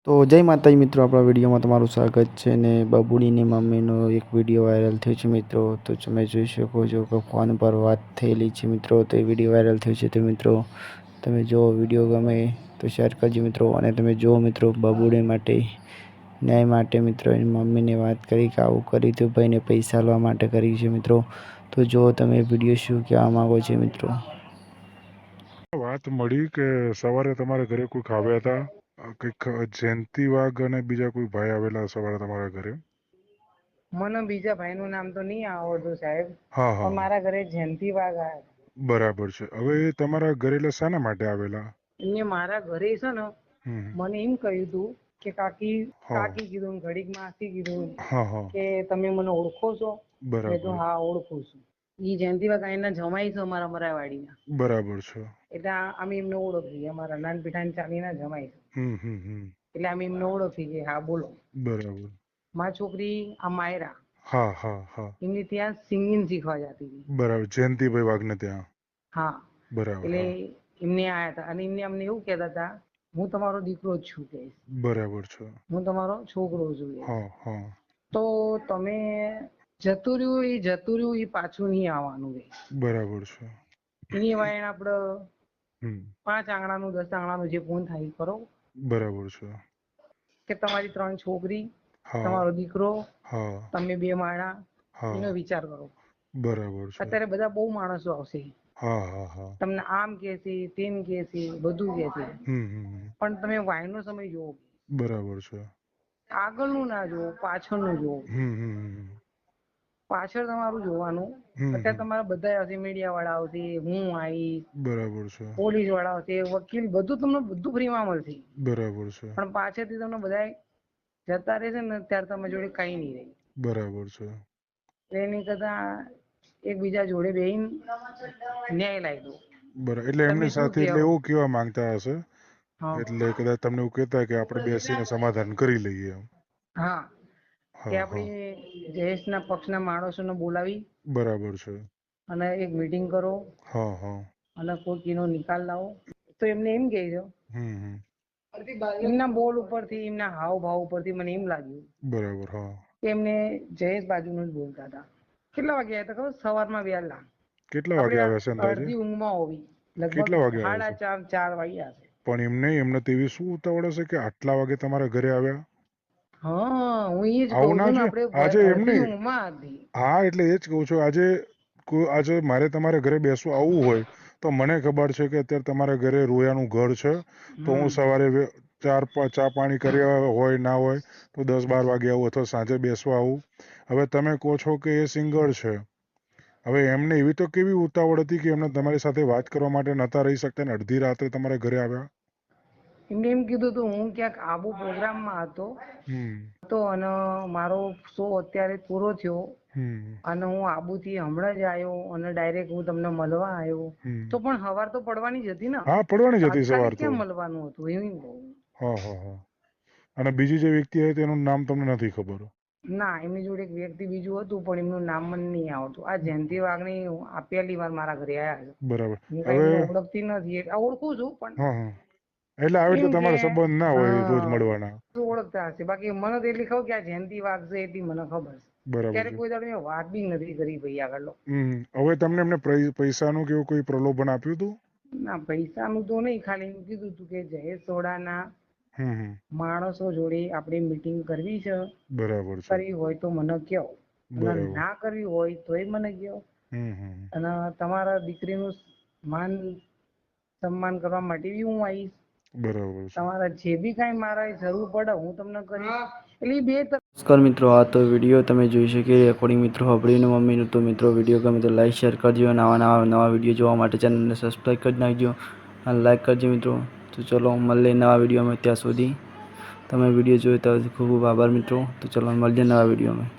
તો જય માતાજી મિત્રો, આપણા વિડીયોમાં તમારું સ્વાગત છે ને બબુડીની મમ્મીનો એક વિડીયો વાયરલ થયો છે મિત્રો. તો તમે જોઈ શકો છો કે ફોન પર વાત થયેલી છે મિત્રો. તો એ વિડીયો વાયરલ થયો છે. તો મિત્રો તમે જો વિડીયો ગમે તો શેર કરજો મિત્રો. અને તમે જો મિત્રો, બબુડી માટે ન્યાય માટે મિત્રો એની મમ્મીને વાત કરી કે આવું કરી તો ભાઈને પૈસા લેવા માટે કરી છે મિત્રો. તો જો તમે વિડીયો શું કહેવા માગો છો મિત્રો. વાત મળી કે સવારે તમારા ઘરે કોઈક આવ્યા હતા, કંઈક જયંતિ વાઘ અને બીજા કોઈ ભાઈ આવેલા સવારે તમારા ઘરે. મને બીજા ભાઈનું નામ તો નહીં આવડતું સાહેબ, હા હા પણ મારા ઘરે જયંતિ વાઘ આવ્યા. બરાબર છે. હવે એ તમારા ઘરે એટલે શાના માટે આવેલા? એને મારા ઘરે છે ને મને એમ કહ્યું હતું કે કાકી હા. કાકી કીધું, ઘડીક માસી કીધું હા હા કે તમે મને ઓળખો છો? મેં તો બરાબર હા ઓળખું છું. ઈ જયંતિ વાઘ એના જમાઈ છે અમારા મરાવાડીના. બરાબર છે. એટલે અમે એમને ઓળખીએ, અમારા નાન પીઠાની ચાલીના જમાઈ છે. એટલે અમે એમને ઓળખી કે હા બોલો. બરાબર. મારી છોકરી આ માયરા, હા હા હા એમની ત્યાં સિંગિંગ શીખવા જતી હતી. બરાબર. જયંતિભાઈ વાઘને ત્યાં. હા બરાબર. એટલે હા એમને આયા હતા અને એમને અમને એવું કહેતા હતા, હું તમારો દીકરો જ છું કે બરાબર છે. હું તમારો છોકરો છું કે. હા હા તો તમે જતું રહ્યું એ પાછું નહીં આવવાનું કે. બરાબર છે. એની વાયણ આપડે હમ 5 આંગણાનું 10 આંગણાનું જે ફોન થાય એ કરો બરાબર છે. કે તમારી 3 છોકરી, હા તમારો દીકરો, હા તમે 2 માળા, હા એનો વિચાર કરો. બરાબર છે. અત્યારે બધા બહુ માણસો આવશે, હા હા હા તમને આમ કહેશે, તેમ કહેશે, બધું કહેશે, પણ તમે વાયનો સમય જોવો. બરાબર છે. આગળનું ના જોવો, પાછળનું જોવો. પાછળ તમારું જોવાનું. અત્યારે તમારા બધા આવશે, મીડિયા વાળા આવશે, હું આવીશ, બરાબર છે. પોલીસ વાળા આવશે, વકીલ, બધું તમને બધું ફ્રીમાં મળશે. બરાબર છે. પણ પાછળથી તમને બધા જતા રહેશે ને ત્યારે તમારી જોડે કઈ નહીં રહે. બરાબર છે. એની કરતા એકબીજા જોડે બેહીને ન્યાય લાવી દો. બરાબર. એટલે તમે એમની શું સાથે એટલે કહો? એવું કહેવા માંગતા હશે, હા એટલે કદાચ તમને એવું કહેતા કે આપણે બેસીને સમાધાન કરી લઈએ એમ. હા કે હા હા આપણી જયેશના પક્ષના માણસોને બોલાવી બરાબર છે. અને એક મીટિંગ કરો હા હા અને કોઈક એનો નિકાલ લાવો. તો એમને એમ કહેજો, હમ એમના બોલ ઉપરથી, એમના હાવભાવ ઉપરથી મને એમ લાગ્યું બરાબર. હા કે એમને જયેશ બાજુનું જ બોલતા હતા. કેટલા વાગે આવ્યા હતા ખબર? સવારમાં વહેલા. કેટલા વાગે આપણે આવ્યા છે અંદાજે? અડધી ઊંઘમાં હોવી, લગભગ કેટલા વાગે આવ્યા છે? 3:30 4 વાગ્યા હશે. પણ એમને તો એવી શું ઉતાવળ હશે કે આટલા વાગે તમારા ઘરે આવ્યા? હા હું એ જ આવું કઉ ના છું ને, છે આપણે આજે એમ અડધી નહીં. ઊંઘમાં હતી. હા એટલે એ જ કહું છું. આજે મારે તમારે ઘરે બેસવા આવવું હોય તો મને ખબર છે કે અત્યારે તમારા ઘરે રોયાનું ઘર છે. તો હું સવારે ચા પાણી કર્યા હોય ના હોય તો 10-12 વાગે આવું અથવા સાંજે બેસવા આવું. હવે તમે કહો છો કે એ સિંગર છે. હવે એમને એવી તો કેવી ઉતાવળ હતી કે એમને તમારી સાથે વાત કરવા માટે નતા રહી શકતા ને અડધી રાત્રે તમારા ઘરે આવ્યા? એમને એમ કીધું હતું, હું ક્યાંક આબુ પ્રોગ્રામમાં હતો અને મારો શો અત્યારે પૂરો થયો અને હું આબુથી હમણાં જ આવ્યો અને ડાયરેક્ટ હું તમને મળવા આવ્યો. તો પણ સવાર તો પડવાની જ હતી ને, હા પડવાની જ હતી સવાર તાત્કાલિક તો. ક્યાં મળવાનું હતું એવું કહું. હા હા હા. અને બીજી જે વ્યક્તિ હતી તેનું નામ તમને નથી ખબર? ના, એમની જોડે એક વ્યક્તિ બીજું હતું પણ એમનું નામ મને નહીં આવતું. આ જયંતિ વાઘની આ પહેલી વાર મારા ઘરે આવ્યા છે. બરાબર. હું કઈ હવે એમને ઓળખતી નથી, ઓળખું છું પણ હા હા એટલે આવી રીતે એમ કે તમારા સંબંધ ના હોય રોજ મળવાના. ઓળખતા હશે, બાકી મને તો એટલી ખબર કે આ જયંતિ વાઘ છે એટલી મને ખબર છે. બરાબર ક્યારેક છે. કોઈ દાડો મેં વાત બી નથી કરી ભાઈ આગળ. હવે તમને એમને પૈસાનું કે એવું કોઈ પ્રલોભન આપ્યું હતું? ના, પૈસાનું તો નહીં, ખાલી એમ કીધું હતું કે જયેશ સોડાના માણસો જોડે આપણે મીટિંગ કરવી છે. બરાબર છે. કરવી હોય તો મને કહો, અને બરાબર. ના કરવી હોય તોય મને કહો. અને તમારા દીકરીનું માન સન્માન કરવા માટે બી હું આવીશ. બરાબર છે. તમારા જે બી કાંઈ મારા જરૂર પડે હું તમને કરીશ. એટલે બે નમસ્કાર મિત્રો, આ તો વિડીયો તમે જોઈ શકીએ રેકોર્ડિંગ મિત્રો હબડીને મમ્મીનું. તો મિત્રો વિડીયો ગમે તો લાઈક શેર કરજો. નવા વિડીયો જોવા માટે ચેનલને સબસ્ક્રાઈબ કરી નાખજો અને લાઈક કરજો મિત્રો. તો ચલો મળીએ નવા વિડીયોમાં. ત્યાં સુધી તમે વિડીયો જોયો તો ખૂબ ખૂબ આભાર મિત્રો. તો ચલો મળીએ નવા વિડીયોમાં.